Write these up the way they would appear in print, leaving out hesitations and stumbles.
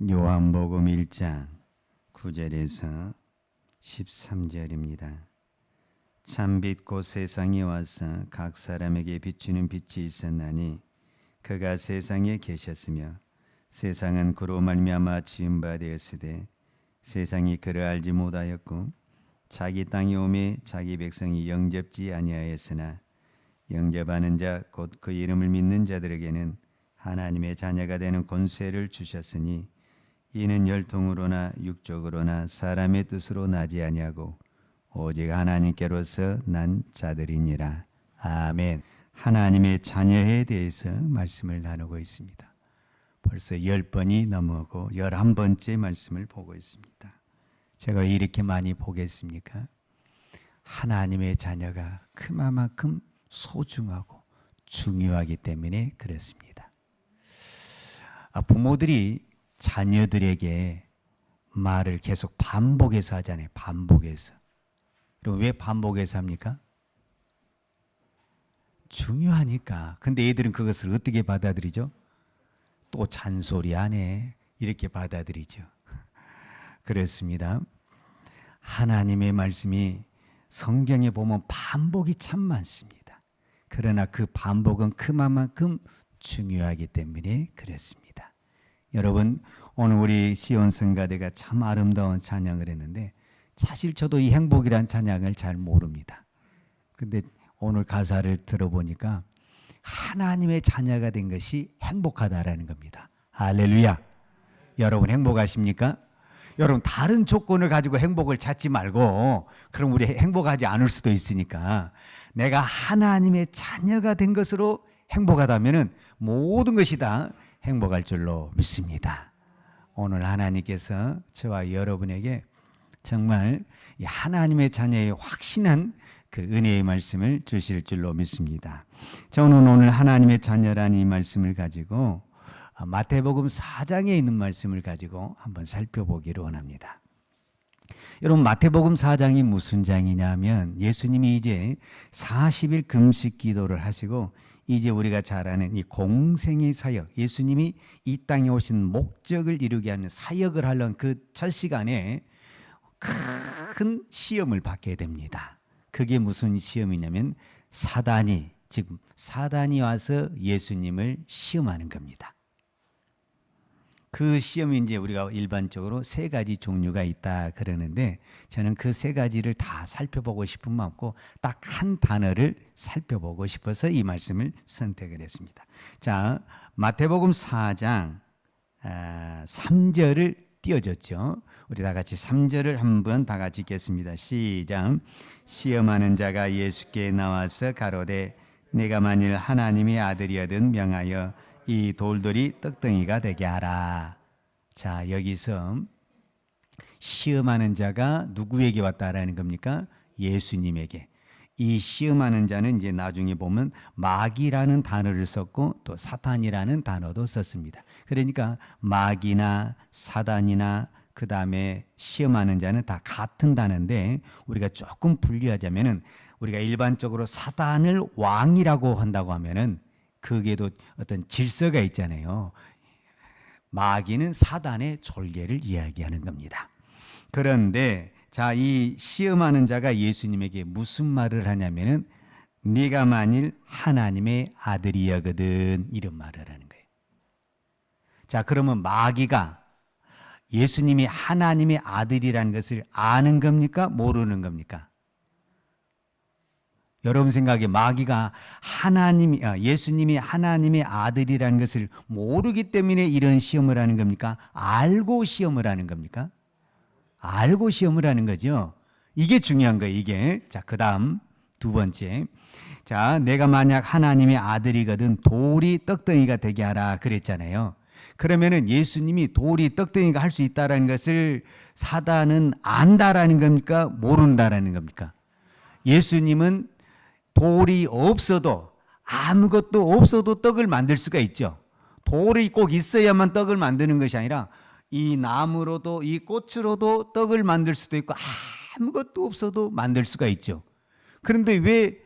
요한복음 1장 9절에서 13절입니다. 참빛 곧 세상에 와서 각 사람에게 비추는 빛이 있었나니 그가 세상에 계셨으며 세상은 그로 말미암아 지은 바 되었으되 세상이 그를 알지 못하였고 자기 땅에 오매 자기 백성이 영접지 아니하였으나 영접하는 자 곧 그 이름을 믿는 자들에게는 하나님의 자녀가 되는 권세를 주셨으니 이는 혈통으로나 육적으로나 사람의 뜻으로 나지 아니하고 오직 하나님께로서 난 자들이니라. 아멘. 하나님의 자녀에 대해서 말씀을 나누고 있습니다. 벌써 10번이 넘어가고 11번째 말씀을 보고 있습니다. 제가 이렇게 많이 보겠습니까? 하나님의 자녀가 그만큼 소중하고 중요하기 때문에 그렇습니다. 부모들이 자녀들에게 말을 계속 반복해서 하잖아요. 반복해서. 그럼 왜 반복해서 합니까? 중요하니까. 근데 애들은 그것을 어떻게 받아들이죠? 또 잔소리 안 해. 이렇게 받아들이죠. 그렇습니다. 하나님의 말씀이 성경에 보면 반복이 참 많습니다. 그러나 그 반복은 그만큼 중요하기 때문에 그렇습니다. 여러분, 오늘 우리 시온 성가대가 참 아름다운 찬양을 했는데 사실 저도 이 행복이란 찬양을 잘 모릅니다. 그런데 오늘 가사를 들어보니까 하나님의 자녀가 된 것이 행복하다라는 겁니다. 할렐루야. 여러분 행복하십니까? 여러분 다른 조건을 가지고 행복을 찾지 말고, 그럼 우리 행복하지 않을 수도 있으니까 내가 하나님의 자녀가 된 것으로 행복하다면 모든 것이 다 행복할 줄로 믿습니다. 오늘 하나님께서 저와 여러분에게 정말 하나님의 자녀의 확신한 그 은혜의 말씀을 주실 줄로 믿습니다. 저는 오늘 하나님의 자녀라는 이 말씀을 가지고 마태복음 4장에 있는 말씀을 가지고 한번 살펴보기를 원합니다. 여러분, 마태복음 4장이 무슨 장이냐면 예수님이 이제 40일 금식 기도를 하시고 이제 우리가 잘 아는 이 공생의 사역, 예수님이 이 땅에 오신 목적을 이루게 하는 사역을 하려는 그 첫 시간에 큰 시험을 받게 됩니다. 그게 무슨 시험이냐면 사단이 와서 예수님을 시험하는 겁니다. 그 시험이 이제 우리가 일반적으로 3가지 종류가 있다 그러는데 저는 그 3가지를 다 살펴보고 싶은 마음 없고 딱 한 단어를 살펴보고 싶어서 이 말씀을 선택을 했습니다. 자, 마태복음 4장 3절을 띄워줬죠. 우리 다 같이 3절을 한번 다 같이 읽겠습니다. 시작. 시험하는 자가 예수께 나와서 가로되 내가 만일 하나님의 아들이거든 명하여 이 돌들이 떡덩이가 되게 하라. 자, 여기서 시험하는 자가 누구에게 왔다라는 겁니까? 예수님에게. 이 시험하는 자는 이제 나중에 보면 마귀라는 단어를 썼고 또 사탄이라는 단어도 썼습니다. 그러니까 마귀나 사단이나 그 다음에 시험하는 자는 다 같은 단어인데 우리가 조금 분리하자면은 우리가 일반적으로 사단을 왕이라고 한다고 하면은 거기에도 어떤 질서가 있잖아요. 마귀는 사단의 졸개를 이야기하는 겁니다. 그런데 자, 이 시험하는 자가 예수님에게 무슨 말을 하냐면은 네가 만일 하나님의 아들이거든 이런 말을 하는 거예요. 자, 그러면 마귀가 예수님이 하나님의 아들이라는 것을 아는 겁니까? 모르는 겁니까? 여러분 생각에 마귀가 예수님이 하나님의 아들이라는 것을 모르기 때문에 이런 시험을 하는 겁니까? 알고 시험을 하는 겁니까? 알고 시험을 하는 거죠. 이게 중요한 거예요, 이게. 자, 그 다음 두 번째. 자, 내가 만약 하나님의 아들이거든 돌이 떡덩이가 되게 하라 그랬잖아요. 그러면은 예수님이 돌이 떡덩이가 할 수 있다라는 것을 사단은 안다라는 겁니까? 모른다라는 겁니까? 예수님은 돌이 없어도 아무것도 없어도 떡을 만들 수가 있죠. 돌이 꼭 있어야만 떡을 만드는 것이 아니라 이 나무로도 이 꽃으로도 떡을 만들 수도 있고 아무것도 없어도 만들 수가 있죠. 그런데 왜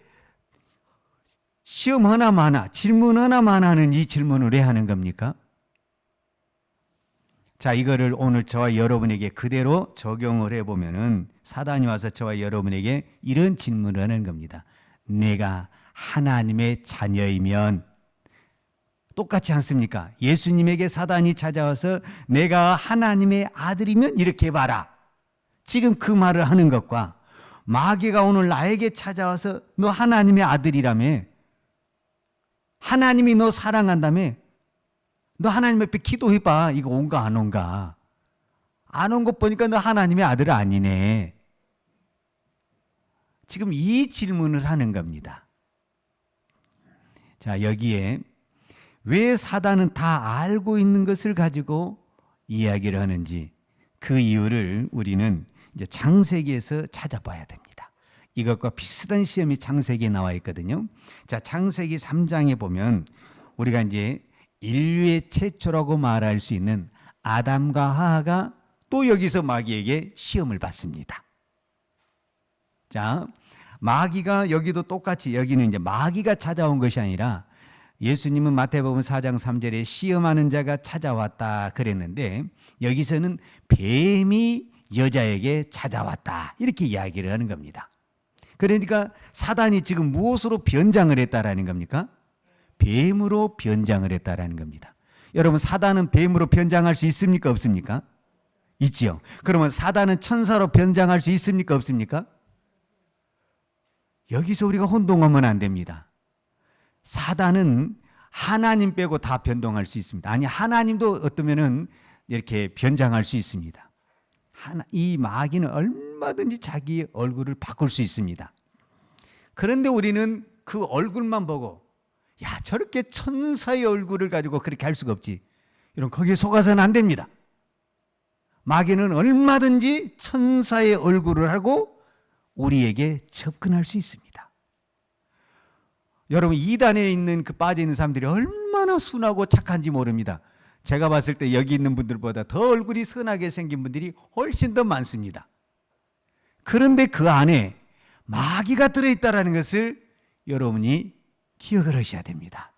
시험 하나만 질문 하나만 하는 이 질문을 왜 하는 겁니까? 자, 이거를 오늘 저와 여러분에게 그대로 적용을 해보면은 사단이 와서 저와 여러분에게 이런 질문을 하는 겁니다. 내가 하나님의 자녀이면, 똑같지 않습니까? 예수님에게 사단이 찾아와서 내가 하나님의 아들이면 이렇게 봐라. 지금 그 말을 하는 것과 마귀가 오늘 나에게 찾아와서 너 하나님의 아들이라며, 하나님이 너 사랑한다며, 너 하나님 앞에 기도해봐. 이거 온가 안 온가? 안 온 것 보니까 너 하나님의 아들 아니네. 지금 이 질문을 하는 겁니다. 자, 여기에 왜 사단은 다 알고 있는 것을 가지고 이야기를 하는지 그 이유를 우리는 이제 창세기에서 찾아봐야 됩니다. 이것과 비슷한 시험이 창세기에 나와 있거든요. 자, 창세기 3장에 보면 우리가 이제 인류의 최초라고 말할 수 있는 아담과 하하가 또 여기서 마귀에게 시험을 받습니다. 자, 마귀가 여기도 똑같이, 여기는 이제 마귀가 찾아온 것이 아니라 예수님은 마태복음 4장 3절에 시험하는 자가 찾아왔다 그랬는데 여기서는 뱀이 여자에게 찾아왔다 이렇게 이야기를 하는 겁니다. 그러니까 사단이 지금 무엇으로 변장을 했다라는 겁니까? 뱀으로 변장을 했다라는 겁니다. 여러분, 사단은 뱀으로 변장할 수 있습니까? 없습니까? 있지요. 그러면 사단은 천사로 변장할 수 있습니까? 없습니까? 여기서 우리가 혼동하면 안 됩니다. 사단은 하나님 빼고 다 변동할 수 있습니다. 아니, 하나님도 어떠면은 이렇게 변장할 수 있습니다. 이 마귀는 얼마든지 자기의 얼굴을 바꿀 수 있습니다. 그런데 우리는 그 얼굴만 보고 야, 저렇게 천사의 얼굴을 가지고 그렇게 할 수가 없지. 이런 거기에 속아서는 안 됩니다. 마귀는 얼마든지 천사의 얼굴을 하고 우리에게 접근할 수 있습니다. 여러분, 이단에 있는 그 빠져 있는 사람들이 얼마나 순하고 착한지 모릅니다. 제가 봤을 때 여기 있는 분들보다 더 얼굴이 선하게 생긴 분들이 훨씬 더 많습니다. 그런데 그 안에 마귀가 들어있다는 것을 여러분이 기억을 하셔야 됩니다.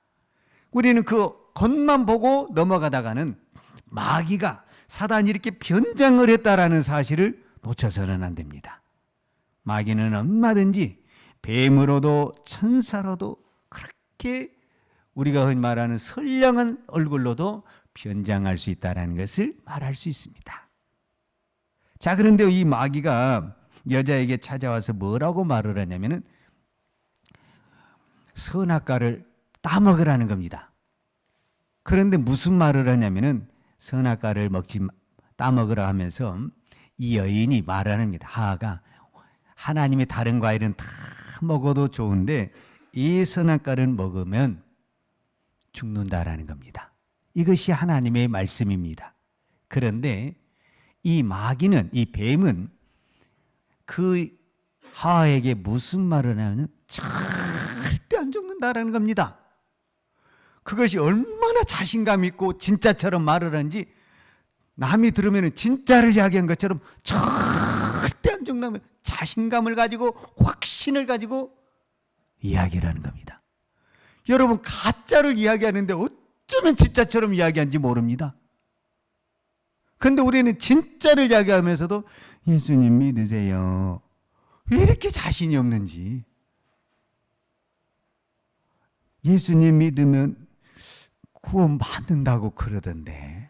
우리는 그 겉만 보고 넘어가다가는 마귀가, 사단이 이렇게 변장을 했다라는 사실을 놓쳐서는 안 됩니다. 마귀는 얼마든지 뱀으로도 천사로도 그렇게 우리가 흔히 말하는 선량한 얼굴로도 변장할 수 있다는 것을 말할 수 있습니다. 자, 그런데 이 마귀가 여자에게 찾아와서 뭐라고 말을 하냐면은 선악과를 따먹으라는 겁니다. 그런데 무슨 말을 하냐면은 선악과를 따먹으라 하면서 이 여인이 말합니다. 하하가 하나님의 다른 과일은 다 먹어도 좋은데 이 선악과를 먹으면 죽는다라는 겁니다. 이것이 하나님의 말씀입니다. 그런데 이 마귀는, 이 뱀은 그 하하에게 무슨 말을 하냐면 절대 안 죽는다라는 겁니다. 그것이 얼마나 자신감 있고 진짜처럼 말을 하는지 남이 들으면 진짜를 이야기한 것처럼 절대 안 죽는다면 자신감을 가지고 확신을 가지고 이야기를 하는 겁니다. 여러분, 가짜를 이야기하는데 어쩌면 진짜처럼 이야기하는지 모릅니다. 그런데 우리는 진짜를 이야기하면서도 예수님 믿으세요. 왜 이렇게 자신이 없는지. 예수님 믿으면 구원 받는다고 그러던데.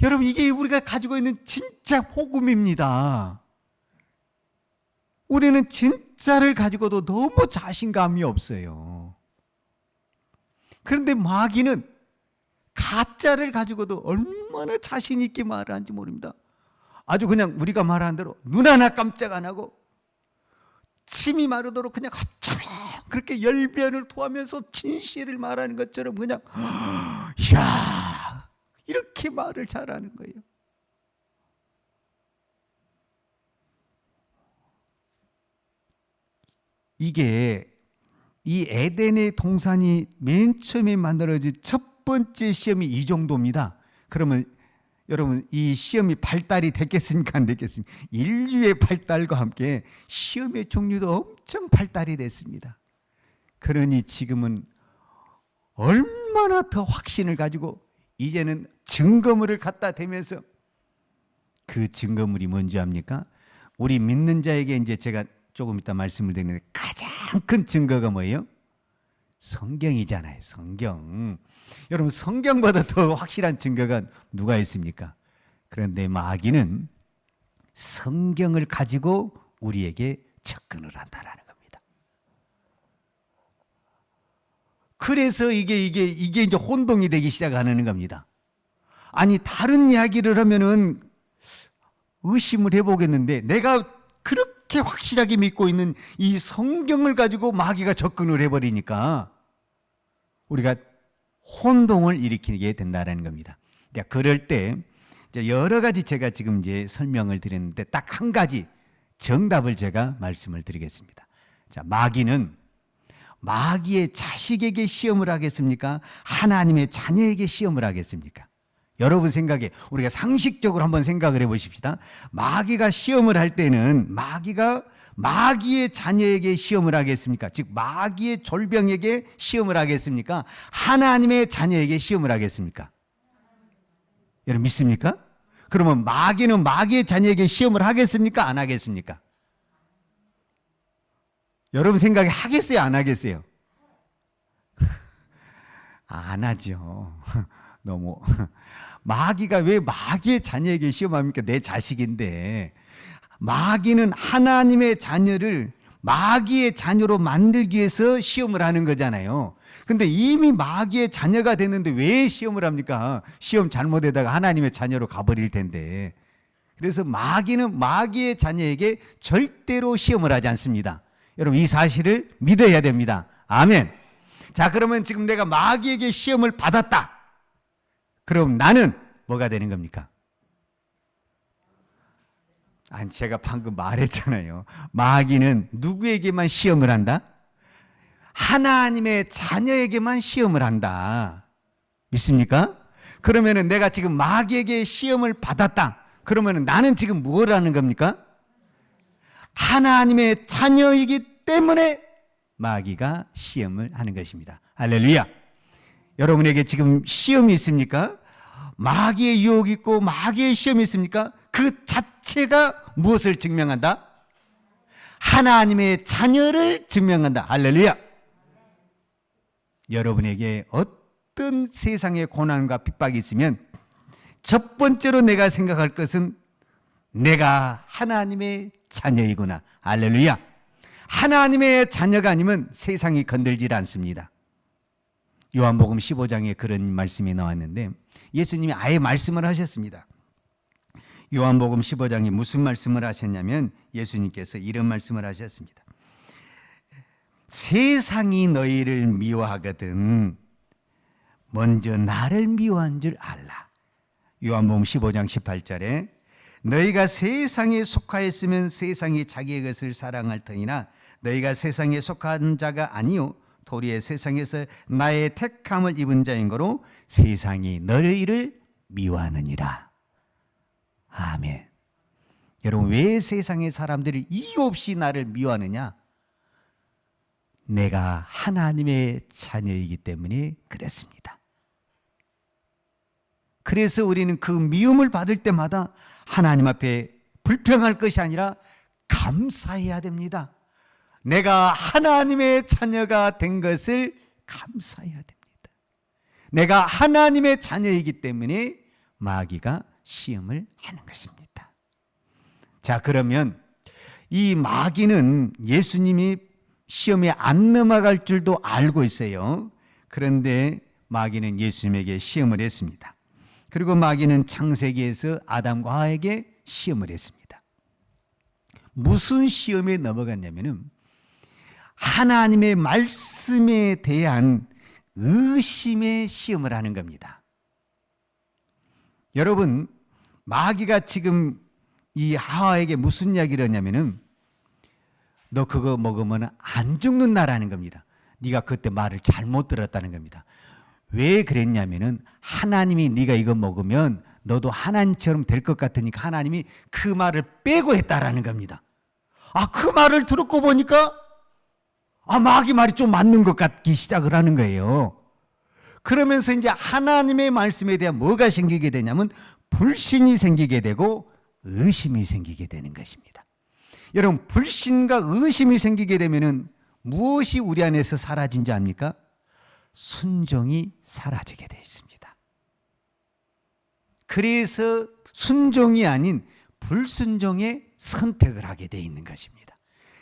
여러분, 이게 우리가 가지고 있는 진짜 복음입니다. 우리는 진짜를 가지고도 너무 자신감이 없어요. 그런데 마귀는 가짜를 가지고도 얼마나 자신 있게 말하는지 모릅니다. 아주 그냥 우리가 말하는 대로 눈 하나 깜짝 안 하고 침이 마르도록 그냥 어쩌면 그렇게 열변을 토하면서 진실을 말하는 것처럼 그냥 이야, 이렇게 말을 잘하는 거예요. 이게 이 에덴의 동산이 맨 처음에 만들어진 첫 번째 시험이 이 정도입니다. 그러면 여러분, 이 시험이 발달이 됐겠습니까? 안 됐겠습니까? 인류의 발달과 함께 시험의 종류도 엄청 발달이 됐습니다. 그러니 지금은 얼마나 더 확신을 가지고 이제는 증거물을 갖다 대면서 그 증거물이 뭔지 압니까? 우리 믿는 자에게 이제 제가 조금 이따 말씀을 드리는데 가장 큰 증거가 뭐예요? 성경이잖아요. 성경. 여러분 성경보다 더 확실한 증거가 누가 있습니까? 그런데 마귀는 성경을 가지고 우리에게 접근을 한다라는 겁니다. 그래서 이게 이제 혼동이 되기 시작하는 겁니다. 아니 다른 이야기를 하면은 의심을 해보겠는데 내가 그렇게 확실하게 믿고 있는 이 성경을 가지고 마귀가 접근을 해버리니까 우리가 혼동을 일으키게 된다는 겁니다. 그럴 때 여러 가지 제가 지금 이제 설명을 드렸는데 딱 한 가지 정답을 제가 말씀을 드리겠습니다. 자, 마귀는 마귀의 자식에게 시험을 하겠습니까? 하나님의 자녀에게 시험을 하겠습니까? 여러분 생각에 우리가 상식적으로 한번 생각을 해보십시다. 마귀가 시험을 할 때는 마귀가 마귀의 자녀에게 시험을 하겠습니까? 즉 마귀의 졸병에게 시험을 하겠습니까? 하나님의 자녀에게 시험을 하겠습니까? 여러분 믿습니까? 그러면 마귀는 마귀의 자녀에게 시험을 하겠습니까? 안 하겠습니까? 여러분 생각에 하겠어요? 안 하겠어요? 안 하죠. 너무 마귀가 왜 마귀의 자녀에게 시험합니까? 내 자식인데. 마귀는 하나님의 자녀를 마귀의 자녀로 만들기 위해서 시험을 하는 거잖아요. 근데 이미 마귀의 자녀가 됐는데 왜 시험을 합니까? 시험 잘못에다가 하나님의 자녀로 가버릴 텐데. 그래서 마귀는 마귀의 자녀에게 절대로 시험을 하지 않습니다. 여러분 이 사실을 믿어야 됩니다. 아멘. 자, 그러면 지금 내가 마귀에게 시험을 받았다. 그럼 나는 뭐가 되는 겁니까? 아니, 제가 방금 말했잖아요. 마귀는 누구에게만 시험을 한다? 하나님의 자녀에게만 시험을 한다. 믿습니까? 그러면은 내가 지금 마귀에게 시험을 받았다. 그러면은 나는 지금 뭘 하는 겁니까? 하나님의 자녀이기 때문에 마귀가 시험을 하는 것입니다. 할렐루야. 여러분에게 지금 시험이 있습니까? 마귀의 유혹이 있고 마귀의 시험이 있습니까? 그 자체가 무엇을 증명한다? 하나님의 자녀를 증명한다. 할렐루야. 여러분에게 어떤 세상의 고난과 핍박이 있으면 첫 번째로 내가 생각할 것은 내가 하나님의 자녀이구나. 할렐루야. 하나님의 자녀가 아니면 세상이 건들질 않습니다. 요한복음 15장에 그런 말씀이 나왔는데 예수님이 아예 말씀을 하셨습니다. 요한복음 15장에 무슨 말씀을 하셨냐면 예수님께서 이런 말씀을 하셨습니다. 세상이 너희를 미워하거든 먼저 나를 미워한 줄 알라. 요한복음 15장 18절에 너희가 세상에 속하였으면 세상이 자기의 것을 사랑할 터이나 너희가 세상에 속한 자가 아니요 도리에 세상에서 나의 택함을 입은 자인 거로 세상이 너희를 미워하느니라. 아멘. 여러분 왜 세상의 사람들이 이유 없이 나를 미워하느냐? 내가 하나님의 자녀이기 때문에 그랬습니다. 그래서 우리는 그 미움을 받을 때마다 하나님 앞에 불평할 것이 아니라 감사해야 됩니다. 내가 하나님의 자녀가 된 것을 감사해야 됩니다. 내가 하나님의 자녀이기 때문에 마귀가 시험을 하는 것입니다. 자, 그러면 이 마귀는 예수님이 시험에 안 넘어갈 줄도 알고 있어요. 그런데 마귀는 예수님에게 시험을 했습니다. 그리고 마귀는 창세기에서 아담과 하와에게 시험을 했습니다. 무슨 시험에 넘어갔냐면은 하나님의 말씀에 대한 의심의 시험을 하는 겁니다. 여러분, 마귀가 지금 이 하와에게 무슨 이야기를 하냐면은 너 그거 먹으면 안 죽는다라는 겁니다. 네가 그때 말을 잘못 들었다는 겁니다. 왜 그랬냐면은 하나님이 네가 이거 먹으면 너도 하나님처럼 될 것 같으니까 하나님이 그 말을 빼고 했다라는 겁니다. 아, 그 말을 듣고 보니까 마귀 말이 좀 맞는 것 같기 시작을 하는 거예요. 그러면서 이제 하나님의 말씀에 대한 뭐가 생기게 되냐면 불신이 생기게 되고 의심이 생기게 되는 것입니다. 여러분, 불신과 의심이 생기게 되면은 무엇이 우리 안에서 사라진 줄 압니까? 순종이 사라지게 되어 있습니다. 그래서 순종이 아닌 불순종의 선택을 하게 되어 있는 것입니다.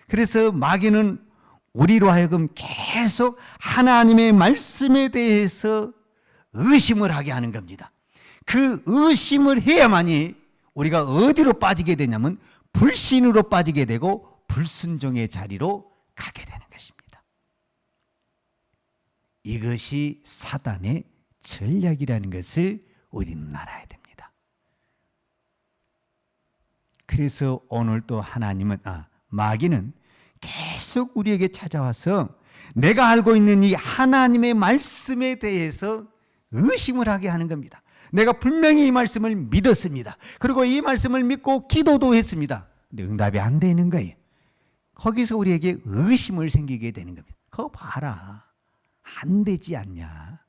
그래서 마귀는 우리로 하여금 계속 하나님의 말씀에 대해서 의심을 하게 하는 겁니다. 그 의심을 해야만이 우리가 어디로 빠지게 되냐면 불신으로 빠지게 되고 불순종의 자리로 가게 되는 것입니다. 이것이 사단의 전략이라는 것을 우리는 알아야 됩니다. 그래서 오늘 또 하나님은 마귀는 계속 우리에게 찾아와서 내가 알고 있는 이 하나님의 말씀에 대해서 의심을 하게 하는 겁니다. 내가 분명히 이 말씀을 믿었습니다. 그리고 이 말씀을 믿고 기도도 했습니다. 근데 응답이 안 되는 거예요. 거기서 우리에게 의심을 생기게 되는 겁니다. 그거 봐라, 안 되지 않냐.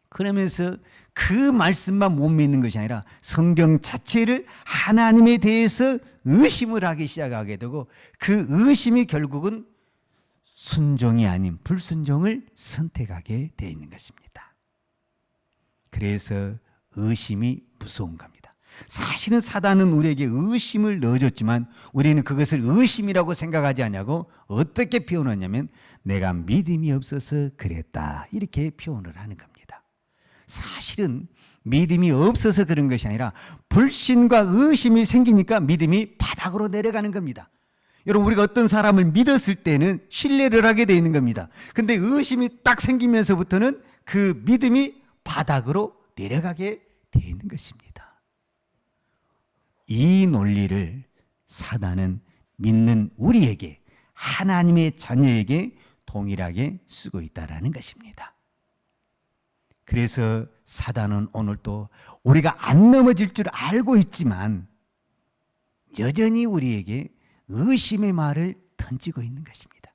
그러면서 그 말씀만 못 믿는 것이 아니라 성경 자체를 하나님에 대해서 의심을 하기 시작하게 되고 그 의심이 결국은 순종이 아닌 불순종을 선택하게 되어 있는 것입니다. 그래서 의심이 무서운 겁니다. 사실은 사단은 우리에게 의심을 넣어줬지만 우리는 그것을 의심이라고 생각하지 않냐고 어떻게 표현하냐면 내가 믿음이 없어서 그랬다, 이렇게 표현을 하는 겁니다. 사실은 믿음이 없어서 그런 것이 아니라 불신과 의심이 생기니까 믿음이 바닥으로 내려가는 겁니다. 여러분, 우리가 어떤 사람을 믿었을 때는 신뢰를 하게 되어 있는 겁니다. 근데 의심이 딱 생기면서부터는 그 믿음이 바닥으로 내려가게 되어 있는 것입니다. 이 논리를 사단은 믿는 우리에게, 하나님의 자녀에게 동일하게 쓰고 있다는 것입니다. 그래서 사단은 오늘 또 우리가 안 넘어질 줄 알고 있지만 여전히 우리에게 의심의 말을 던지고 있는 것입니다.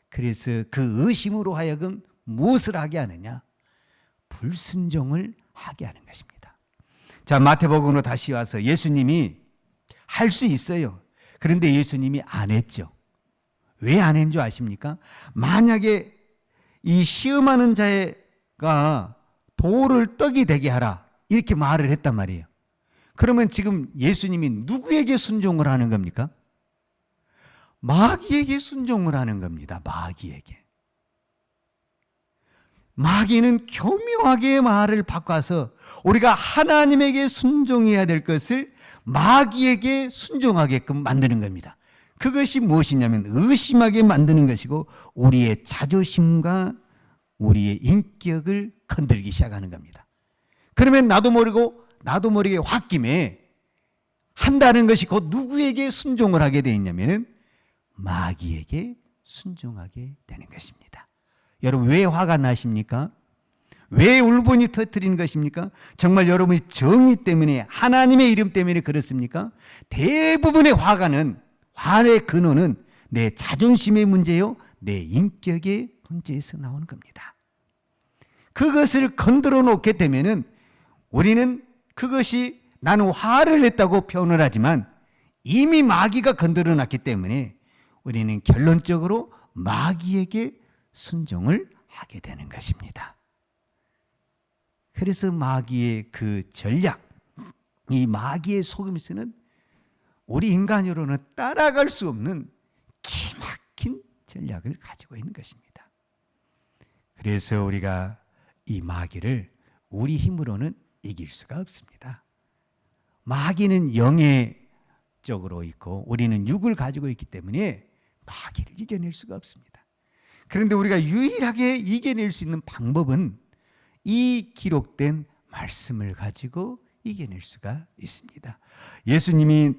그래서 그 의심으로 하여금 무엇을 하게 하느냐? 불순종을 하게 하는 것입니다. 자, 마태복음으로 다시 와서 예수님이 할 수 있어요. 그런데 예수님이 안 했죠. 왜 안 했는 줄 아십니까? 만약에 이 시험하는 자가 돌을 떡이 되게 하라, 이렇게 말을 했단 말이에요. 그러면 지금 예수님이 누구에게 순종을 하는 겁니까? 마귀에게 순종을 하는 겁니다. 마귀에게. 마귀는 교묘하게 말을 바꿔서 우리가 하나님에게 순종해야 될 것을 마귀에게 순종하게끔 만드는 겁니다. 그것이 무엇이냐면 의심하게 만드는 것이고 우리의 자존심과 우리의 인격을 건들기 시작하는 겁니다. 그러면 나도 모르게 홧김에 한다는 것이 곧 누구에게 순종을 하게 되어 있냐면 마귀에게 순종하게 되는 것입니다. 여러분, 왜 화가 나십니까? 왜 울분이 터뜨리는 것입니까? 정말 여러분이 정의 때문에, 하나님의 이름 때문에 그렇습니까? 대부분의 화의 근원은 내 자존심의 문제요, 내 인격의 문제에서 나오는 겁니다. 그것을 건드려 놓게 되면은 우리는 그것이 나는 화를 냈다고 표현을 하지만 이미 마귀가 건드려 놨기 때문에 우리는 결론적으로 마귀에게 순종을 하게 되는 것입니다. 그래서 마귀의 그 전략, 이 마귀의 속임수는 우리 인간으로는 따라갈 수 없는 기막힌 전략을 가지고 있는 것입니다. 그래서 우리가 이 마귀를 우리 힘으로는 이길 수가 없습니다. 마귀는 영의 쪽으로 있고 우리는 육을 가지고 있기 때문에 마귀를 이겨낼 수가 없습니다. 그런데 우리가 유일하게 이겨낼 수 있는 방법은 이 기록된 말씀을 가지고 이겨낼 수가 있습니다. 예수님이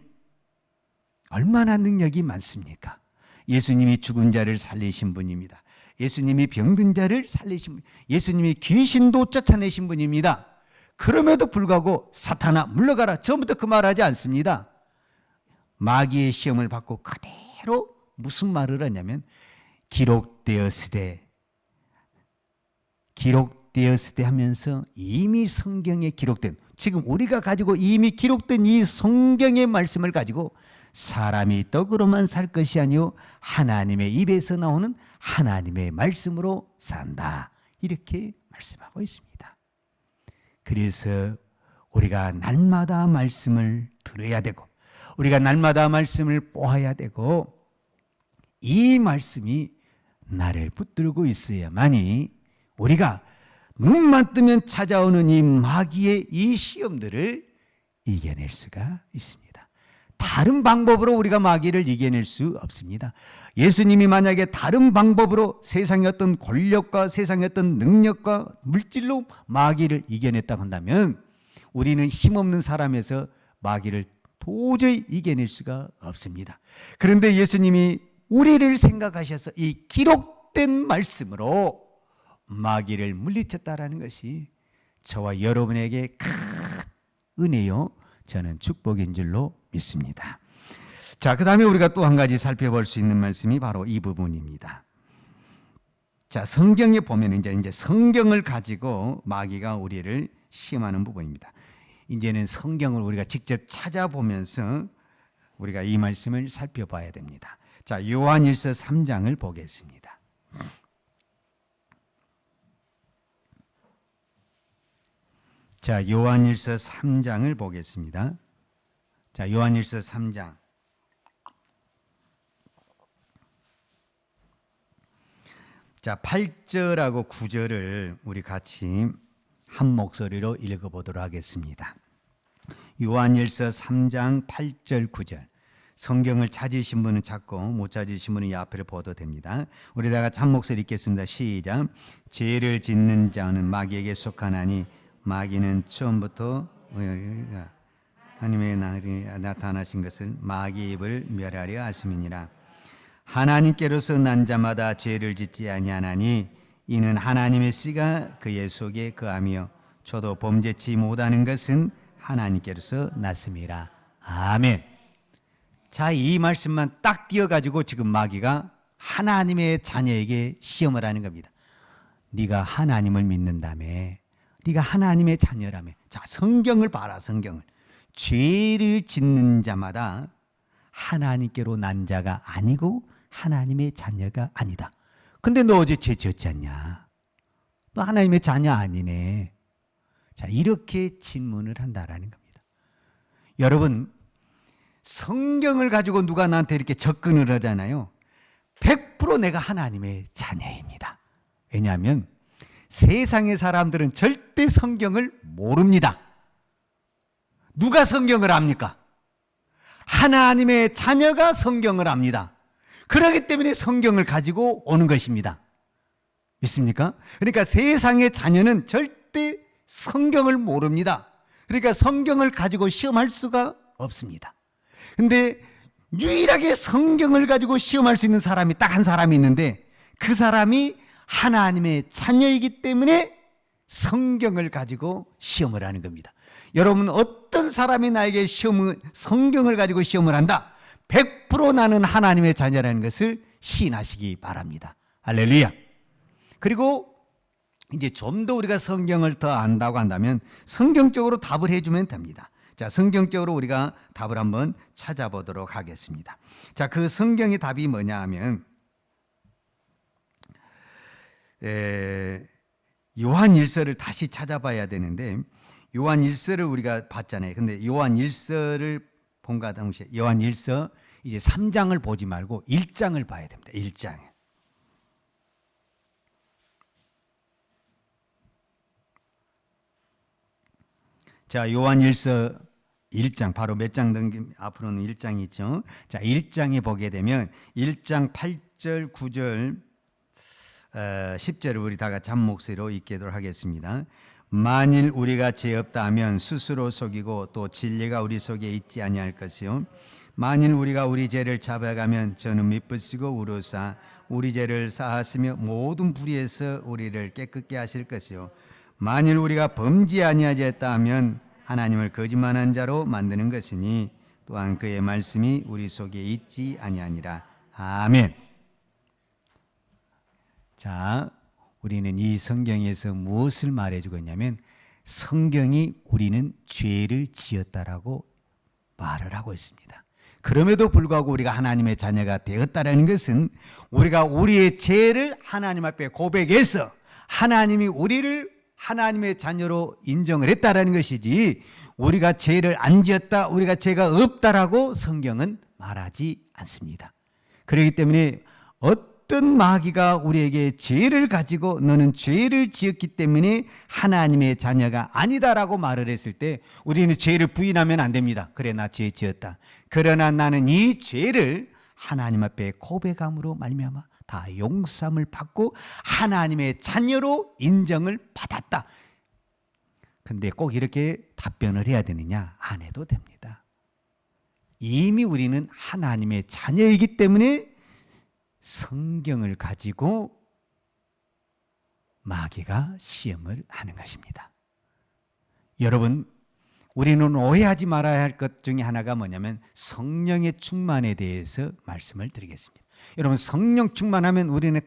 얼마나 능력이 많습니까? 예수님이 죽은 자를 살리신 분입니다. 예수님이 병든 자를 살리신 분, 예수님이 귀신도 쫓아내신 분입니다. 그럼에도 불구하고 사탄아 물러가라, 처음부터 그 말하지 않습니다. 마귀의 시험을 받고 그대로 무슨 말을 하냐면 기록되었으되 기록되었을 때 하면서 이미 성경에 기록된, 지금 우리가 가지고 이미 기록된 이 성경의 말씀을 가지고 사람이 떡으로만 살 것이 아니요 하나님의 입에서 나오는 하나님의 말씀으로 산다, 이렇게 말씀하고 있습니다. 그래서 우리가 날마다 말씀을 들어야 되고, 우리가 날마다 말씀을 보아야 되고, 이 말씀이 나를 붙들고 있어야만이 우리가 눈만 뜨면 찾아오는 이 마귀의 이 시험들을 이겨낼 수가 있습니다. 다른 방법으로 우리가 마귀를 이겨낼 수 없습니다. 예수님이 만약에 다른 방법으로 세상의 어떤 권력과 세상의 어떤 능력과 물질로 마귀를 이겨냈다고 한다면 우리는 힘없는 사람에서 마귀를 도저히 이겨낼 수가 없습니다. 그런데 예수님이 우리를 생각하셔서 이 기록된 말씀으로 마귀를 물리쳤다라는 것이 저와 여러분에게 큰 은혜요, 저는 축복인 줄로 믿습니다. 자, 그 다음에 우리가 또 한 가지 살펴볼 수 있는 말씀이 바로 이 부분입니다. 자, 성경에 보면 이제 성경을 가지고 마귀가 우리를 시험하는 부분입니다. 이제는 성경을 우리가 직접 찾아보면서 우리가 이 말씀을 살펴봐야 됩니다. 자, 요한일서 3장을 보겠습니다. 자, 요한일서 3장을 보겠습니다. 자, 요한일서 3장. 자, 8절하고 9절을 우리 같이 한 목소리로 읽어보도록 하겠습니다. 요한일서 3장 8절 9절. 성경을 찾으신 분은 찾고 못 찾으신 분은 이 앞을 보도 됩니다. 우리 다 같이 한 목소리 읽겠습니다. 시작. 죄를 짓는 자는 마귀에게 속하나니 마귀는 처음부터 하나님의 날이 나타나신 것을 마귀의 입을 멸하려 하심이니라. 하나님께로서 난 자마다 죄를 짓지 아니하나니 이는 하나님의 씨가 그의 속에 거하며 저도 범죄치 못하는 것은 하나님께로서 났음이라. 아멘. 자, 이 말씀만 딱 띄어가지고 지금 마귀가 하나님의 자녀에게 시험을 하는 겁니다. 네가 하나님을 믿는다며, 네가 하나님의 자녀라며. 자, 성경을 봐라. 성경을. 죄를 짓는 자마다 하나님께로 난 자가 아니고 하나님의 자녀가 아니다. 근데 너 어제 죄 지었지 않냐? 너 하나님의 자녀 아니네. 자, 이렇게 질문을 한다라는 겁니다. 여러분, 성경을 가지고 누가 나한테 이렇게 접근을 하잖아요. 100% 내가 하나님의 자녀입니다. 왜냐하면 세상의 사람들은 절대 성경을 모릅니다. 누가 성경을 압니까? 하나님의 자녀가 성경을 압니다. 그렇기 때문에 성경을 가지고 오는 것입니다. 믿습니까? 그러니까 세상의 자녀는 절대 성경을 모릅니다. 그러니까 성경을 가지고 시험할 수가 없습니다. 근데 유일하게 성경을 가지고 시험할 수 있는 사람이 딱 한 사람이 있는데 그 사람이 하나님의 자녀이기 때문에 성경을 가지고 시험을 하는 겁니다. 여러분, 어떤 사람이 나에게 성경을 가지고 시험을 한다? 100% 나는 하나님의 자녀라는 것을 시인하시기 바랍니다. 할렐루야. 그리고 이제 좀 더 우리가 성경을 더 안다고 한다면 성경적으로 답을 해주면 됩니다. 자, 성경적으로 우리가 답을 한번 찾아보도록 하겠습니다. 자, 그 성경의 답이 뭐냐 하면 요한일서를 다시 찾아봐야 되는데 요한일서를 우리가 봤잖아요. 근데 요한일서를 본과 동시에 요한일서 이제 3장을 보지 말고 1장을 봐야 됩니다. 1장. 자, 요한일서 1장, 바로 몇 장 넘긴 앞으로는 1장이 있죠. 자, 1장에 보게 되면 1장 8절, 9절, 10절을 우리 다 같이 한 목소리로 읽도록 하겠습니다. 만일 우리가 죄 없다 하면 스스로 속이고 또 진리가 우리 속에 있지 아니할 것이요. 만일 우리가 우리 죄를 잡아가면 저는 미쁘시고 우르사 우리 죄를 사하시며 모든 불의에서 우리를 깨끗게 하실 것이요. 만일 우리가 범죄 아니하였다 하면 하나님을 거짓말한 자로 만드는 것이니 또한 그의 말씀이 우리 속에 있지 아니하니라. 아멘. 자, 우리는 이 성경에서 무엇을 말해주고 있냐면 성경이 우리는 죄를 지었다라고 말을 하고 있습니다. 그럼에도 불구하고 우리가 하나님의 자녀가 되었다라는 것은 우리가 우리의 죄를 하나님 앞에 고백해서 하나님이 우리를 하나님의 자녀로 인정을 했다라는 것이지, 우리가 죄를 안 지었다, 우리가 죄가 없다라고 성경은 말하지 않습니다. 그렇기 때문에 어떤 마귀가 우리에게 죄를 가지고 너는 죄를 지었기 때문에 하나님의 자녀가 아니다라고 말을 했을 때 우리는 죄를 부인하면 안 됩니다. 그래, 나 죄 지었다. 그러나 나는 이 죄를 하나님 앞에 고백함으로 말미암아 다 용서함을 받고 하나님의 자녀로 인정을 받았다. 근데 꼭 이렇게 답변을 해야 되느냐? 안 해도 됩니다. 이미 우리는 하나님의 자녀이기 때문에 성경을 가지고 마귀가 시험을 하는 것입니다. 여러분, 우리는 오해하지 말아야 할 것 중에 하나가 뭐냐면 성령의 충만에 대해서 말씀을 드리겠습니다. 여러분, 성령 충만하면 우리는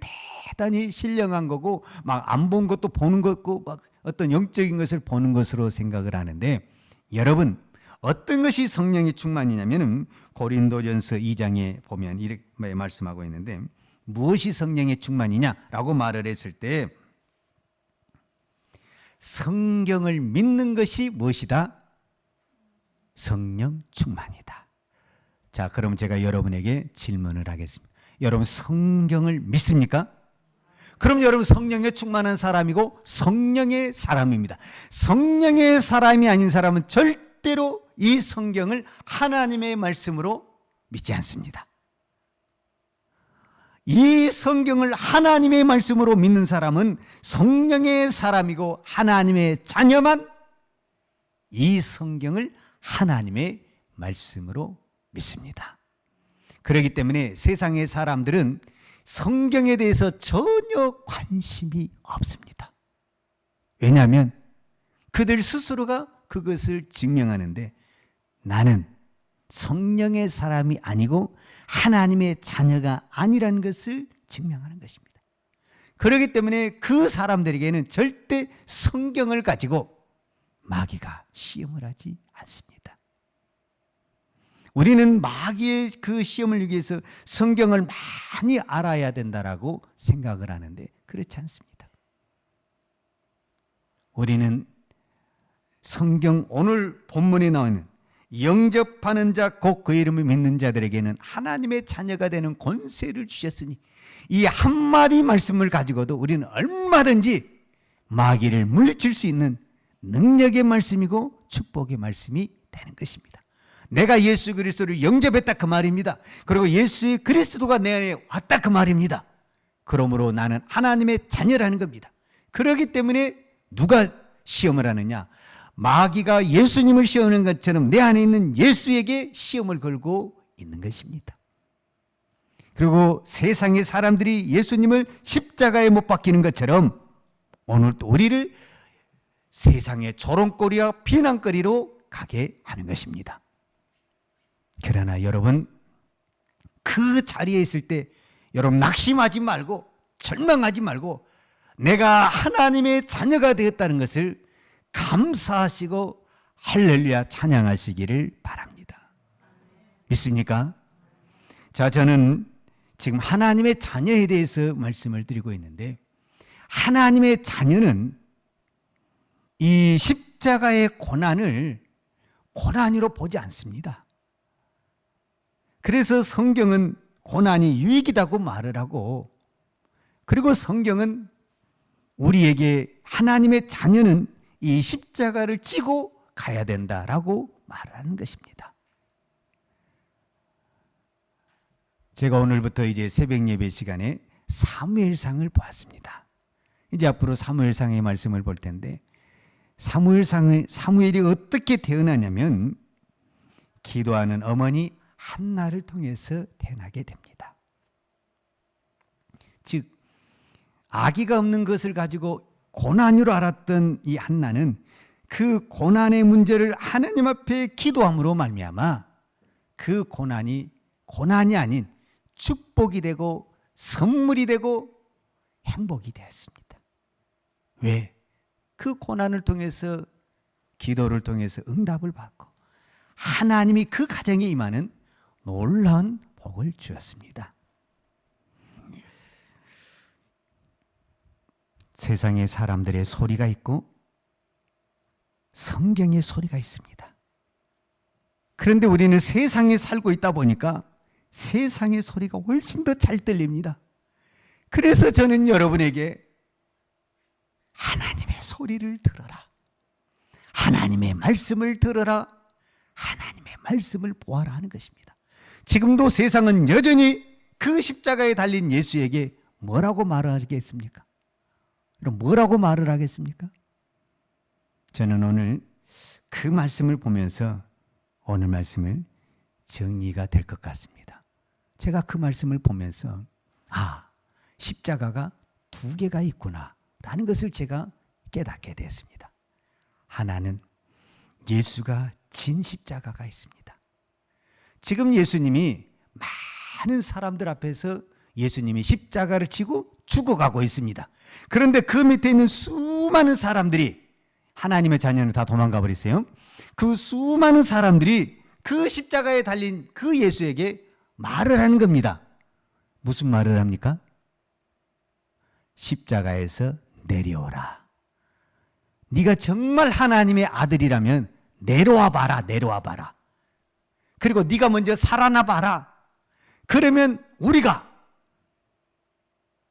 대단히 신령한 거고 막 안 본 것도 보는 거고 막 어떤 영적인 것을 보는 것으로 생각을 하는데, 여러분, 어떤 것이 성령의 충만이냐면 고린도전서 2장에 보면 이렇게 말씀하고 있는데, 무엇이 성령의 충만이냐라고 말을 했을 때 성경을 믿는 것이 무엇이다? 성령 충만이다. 자, 그럼 제가 여러분에게 질문을 하겠습니다. 여러분, 성경을 믿습니까? 그럼 여러분, 성령에 충만한 사람이고 성령의 사람입니다. 성령의 사람이 아닌 사람은 절대로 이 성경을 하나님의 말씀으로 믿지 않습니다. 이 성경을 하나님의 말씀으로 믿는 사람은 성령의 사람이고 하나님의 자녀만 이 성경을 하나님의 말씀으로 믿습니다. 그렇기 때문에 세상의 사람들은 성경에 대해서 전혀 관심이 없습니다. 왜냐하면 그들 스스로가 그것을 증명하는데 나는 성령의 사람이 아니고 하나님의 자녀가 아니라는 것을 증명하는 것입니다. 그렇기 때문에 그 사람들에게는 절대 성경을 가지고 마귀가 시험을 하지 않습니다. 우리는 마귀의 그 시험을 위해서 성경을 많이 알아야 된다라고 생각을 하는데 그렇지 않습니다. 우리는 성경 오늘 본문에 나오는 영접하는 자 곧 그 이름을 믿는 자들에게는 하나님의 자녀가 되는 권세를 주셨으니 이 한마디 말씀을 가지고도 우리는 얼마든지 마귀를 물리칠 수 있는 능력의 말씀이고 축복의 말씀이 되는 것입니다. 내가 예수 그리스도를 영접했다 그 말입니다. 그리고 예수의 그리스도가 내 안에 왔다 그 말입니다. 그러므로 나는 하나님의 자녀라는 겁니다. 그렇기 때문에 누가 시험을 하느냐? 마귀가 예수님을 시험하는 것처럼 내 안에 있는 예수에게 시험을 걸고 있는 것입니다. 그리고 세상의 사람들이 예수님을 십자가에 못 박히는 것처럼 오늘 또 우리를 세상의 조롱거리와 비난거리로 가게 하는 것입니다. 그러나 여러분, 그 자리에 있을 때 여러분 낙심하지 말고 절망하지 말고 내가 하나님의 자녀가 되었다는 것을 감사하시고 할렐루야 찬양하시기를 바랍니다. 믿습니까? 자, 저는 지금 하나님의 자녀에 대해서 말씀을 드리고 있는데 하나님의 자녀는 이 십자가의 고난을 고난으로 보지 않습니다. 그래서 성경은 고난이 유익이라고 말을 하고, 그리고 성경은 우리에게 하나님의 자녀는 이 십자가를 지고 가야 된다라고 말하는 것입니다. 제가 오늘부터 이제 새벽 예배 시간에 사무엘상을 보았습니다. 이제 앞으로 사무엘상의 말씀을 볼 텐데, 사무엘이 어떻게 태어나냐면 기도하는 어머니 한나를 통해서 태어나게 됩니다. 즉 아기가 없는 것을 가지고 고난으로 알았던 이 한나는 그 고난의 문제를 하나님 앞에 기도함으로 말미암아 그 고난이 아닌 축복이 되고 선물이 되고 행복이 되었습니다. 왜? 그 고난을 통해서, 기도를 통해서 응답을 받고 하나님이 그 가정에 임하는 놀라운 복을 주었습니다. 세상에 사람들의 소리가 있고 성경의 소리가 있습니다. 그런데 우리는 세상에 살고 있다 보니까 세상의 소리가 훨씬 더 잘 들립니다. 그래서 저는 여러분에게 하나님의 소리를 들어라, 하나님의 말씀을 들어라, 하나님의 말씀을 보아라 하는 것입니다. 지금도 세상은 여전히 그 십자가에 달린 예수에게 뭐라고 말을 하겠습니까? 그럼 뭐라고 말을 하겠습니까? 저는 오늘 그 말씀을 보면서 오늘 말씀을 정리가 될 것 같습니다. 제가 그 말씀을 보면서 십자가가 두 개가 있구나 라는 것을 제가 깨닫게 됐습니다. 하나는 예수가 진 십자가가 있습니다. 지금 예수님이 많은 사람들 앞에서 예수님이 십자가를 지고 죽어가고 있습니다. 그런데 그 밑에 있는 수많은 사람들이, 하나님의 자녀는 다 도망가 버렸어요. 그 수많은 사람들이 그 십자가에 달린 그 예수에게 말을 하는 겁니다. 무슨 말을 합니까? 십자가에서 내려오라. 네가 정말 하나님의 아들이라면 내려와 봐라, 내려와 봐라. 그리고 네가 먼저 살아나 봐라. 그러면 우리가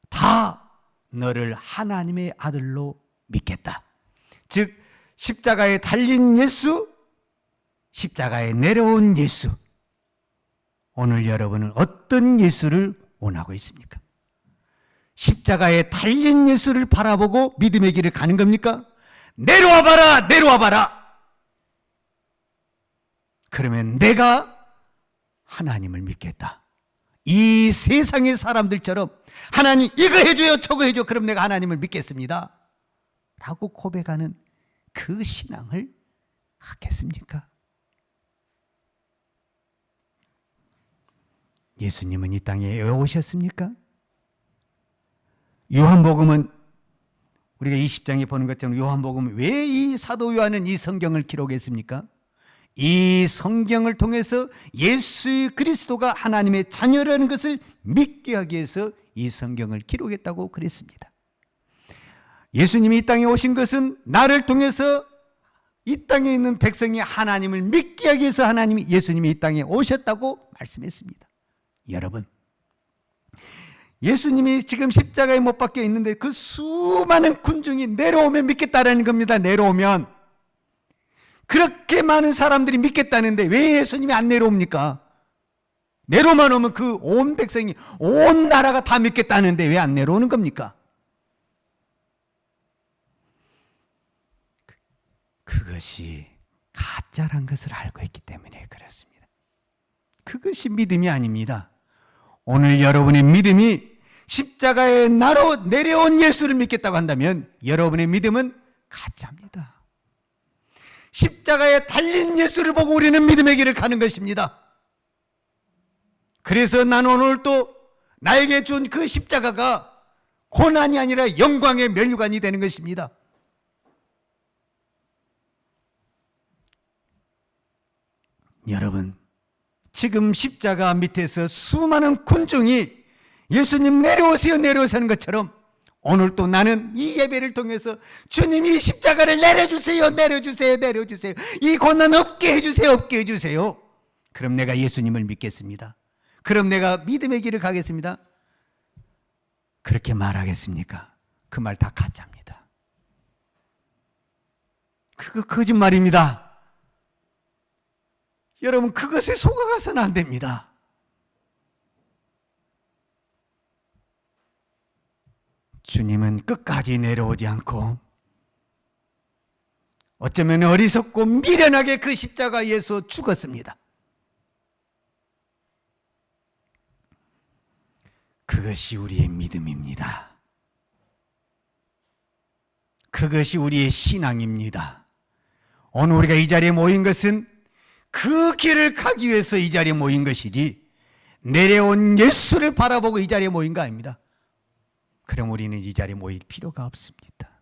다 너를 하나님의 아들로 믿겠다. 즉 십자가에 달린 예수, 십자가에 내려온 예수. 오늘 여러분은 어떤 예수를 원하고 있습니까? 십자가에 달린 예수를 바라보고 믿음의 길을 가는 겁니까? 내려와 봐라, 내려와 봐라. 그러면 내가 하나님을 믿겠다. 이 세상의 사람들처럼 하나님 이거 해줘요, 저거 해줘, 그럼 내가 하나님을 믿겠습니다 라고 고백하는 그 신앙을 갖겠습니까? 예수님은 이 땅에 왜 오셨습니까? 요한복음은 우리가 20장에 보는 것처럼 요한복음은 왜 이 사도 요한은 이 성경을 기록했습니까? 이 성경을 통해서 예수 그리스도가 하나님의 자녀라는 것을 믿게 하기 위해서 이 성경을 기록했다고 그랬습니다. 예수님이 이 땅에 오신 것은 나를 통해서 이 땅에 있는 백성이 하나님을 믿게 하기 위해서 예수님이 이 땅에 오셨다고 말씀했습니다. 여러분, 예수님이 지금 십자가에 못 박혀 있는데 그 수많은 군중이 내려오면 믿겠다라는 겁니다. 내려오면. 그렇게 많은 사람들이 믿겠다는데 왜 예수님이 안 내려옵니까? 내려오면 오면 그 온 백성이, 온 나라가 다 믿겠다는데 왜 안 내려오는 겁니까? 그것이 가짜란 것을 알고 있기 때문에 그렇습니다. 그것이 믿음이 아닙니다. 오늘 여러분의 믿음이 십자가에 나로 내려온 예수를 믿겠다고 한다면 여러분의 믿음은 가짜입니다. 십자가에 달린 예수를 보고 우리는 믿음의 길을 가는 것입니다. 그래서 나는 오늘 또 나에게 준 그 십자가가 고난이 아니라 영광의 면류관이 되는 것입니다. 여러분, 지금 십자가 밑에서 수많은 군중이 예수님 내려오세요, 내려오세요 하는 것처럼 오늘 또 나는 이 예배를 통해서 주님이 십자가를 내려주세요, 내려주세요, 내려주세요. 이 고난 없게 해주세요, 없게 해주세요. 그럼 내가 예수님을 믿겠습니다. 그럼 내가 믿음의 길을 가겠습니다. 그렇게 말하겠습니까? 그 말 다 가짜입니다. 그거 거짓말입니다. 여러분, 그것에 속아가서는 안 됩니다. 주님은 끝까지 내려오지 않고 어쩌면 어리석고 미련하게 그 십자가에서 죽었습니다. 그것이 우리의 믿음입니다. 그것이 우리의 신앙입니다. 오늘 우리가 이 자리에 모인 것은 그 길을 가기 위해서 이 자리에 모인 것이지 내려온 예수를 바라보고 이 자리에 모인 거 아닙니다. 그럼 우리는 이 자리에 모일 필요가 없습니다.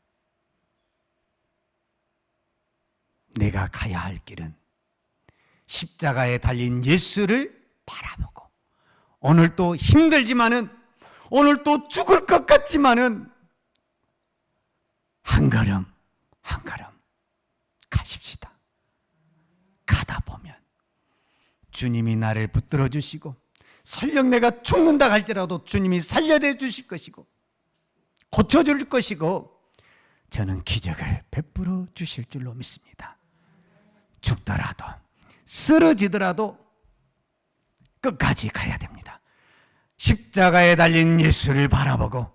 내가 가야 할 길은 십자가에 달린 예수를 바라보고, 오늘 또 힘들지만은, 오늘 또 죽을 것 같지만은 한 걸음 한 걸음 가십시다. 가다 보면 주님이 나를 붙들어 주시고, 설령 내가 죽는다 할지라도 주님이 살려내 주실 것이고, 고쳐줄 것이고, 저는 기적을 베풀어 주실 줄로 믿습니다. 죽더라도 쓰러지더라도 끝까지 가야 됩니다. 십자가에 달린 예수를 바라보고,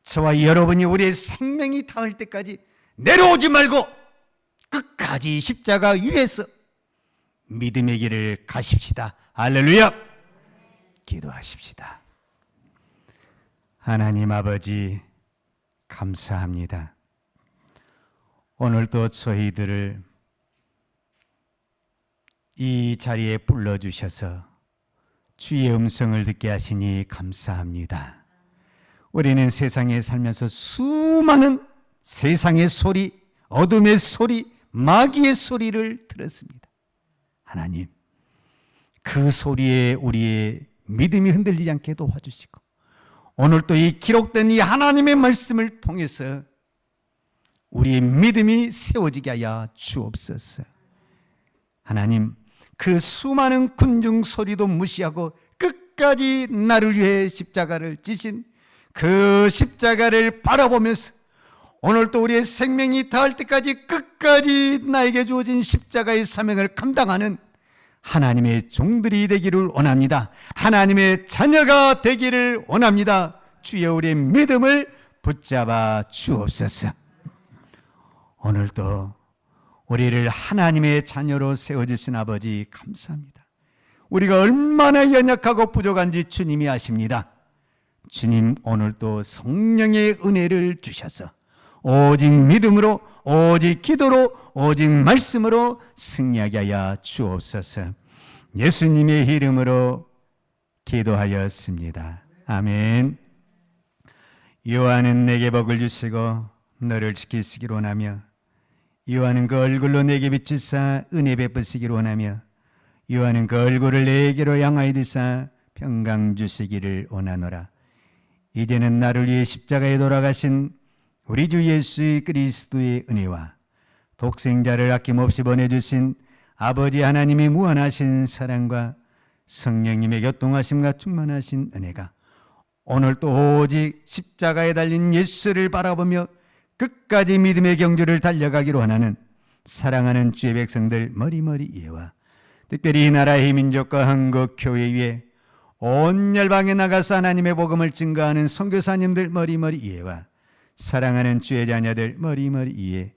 저와 여러분이 우리의 생명이 닿을 때까지 내려오지 말고 끝까지 십자가 위에서 믿음의 길을 가십시다. 할렐루야! 기도하십시다. 하나님 아버지, 감사합니다. 오늘도 저희들을 이 자리에 불러주셔서 주의 음성을 듣게 하시니 감사합니다. 우리는 세상에 살면서 수많은 세상의 소리, 어둠의 소리, 마귀의 소리를 들었습니다. 하나님, 그 소리에 우리의 믿음이 흔들리지 않게 도와주시고, 오늘 또 이 기록된 이 하나님의 말씀을 통해서 우리의 믿음이 세워지게 하여 주옵소서. 하나님, 그 수많은 군중 소리도 무시하고 끝까지 나를 위해 십자가를 지신 그 십자가를 바라보면서 오늘 또 우리의 생명이 닿을 때까지 끝까지 나에게 주어진 십자가의 사명을 감당하는 하나님의 종들이 되기를 원합니다. 하나님의 자녀가 되기를 원합니다. 주여, 우리의 믿음을 붙잡아 주옵소서. 오늘도 우리를 하나님의 자녀로 세워주신 아버지 감사합니다. 우리가 얼마나 연약하고 부족한지 주님이 아십니다. 주님, 오늘도 성령의 은혜를 주셔서 오직 믿음으로, 오직 기도로, 오직 말씀으로 승리하게 하여 주옵소서. 예수님의 이름으로 기도하였습니다. 아멘. 여호와는 내게 복을 주시고 너를 지키시기를 원하며, 여호와는 그 얼굴로 내게 비추사 은혜 베푸시기를 원하며, 여호와는 그 얼굴을 내게로 향하여 드사 평강 주시기를 원하노라. 이제는 나를 위해 십자가에 돌아가신 우리 주 예수 그리스도의 은혜와 독생자를 아낌없이 보내주신 아버지 하나님의 무한하신 사랑과 성령님의 교통하심과 충만하신 은혜가 오늘 또 오직 십자가에 달린 예수를 바라보며 끝까지 믿음의 경주를 달려가기로 원하는 사랑하는 주의 백성들 머리머리 위에와 특별히 이 나라의 민족과 한국 교회 위에 온 열방에 나가서 하나님의 복음을 증거하는 선교사님들 머리머리 위에와 사랑하는 주의 자녀들 머리머리 위에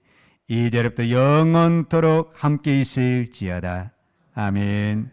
이제부터 영원토록 함께 있을지어다. 아멘.